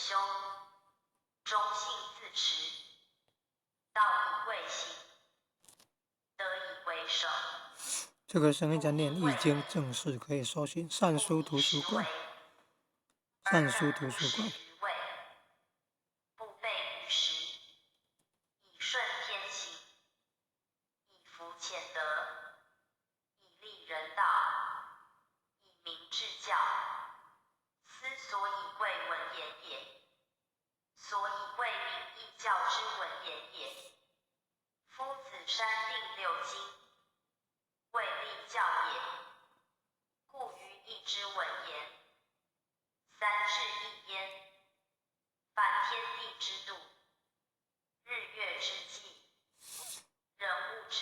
兄，忠信自持，道以为行，德以为守。这个声音在念《易经》正式可以搜寻善书图书馆。善书图书馆。不备于时，以顺天行，以福浅德，以利人道，以明治教。斯所以贵文言也。所以贵名义教之文言也。夫子山定六经，为立教也。故于义之文言，三至一焉。凡天地之度，日月之纪，人物之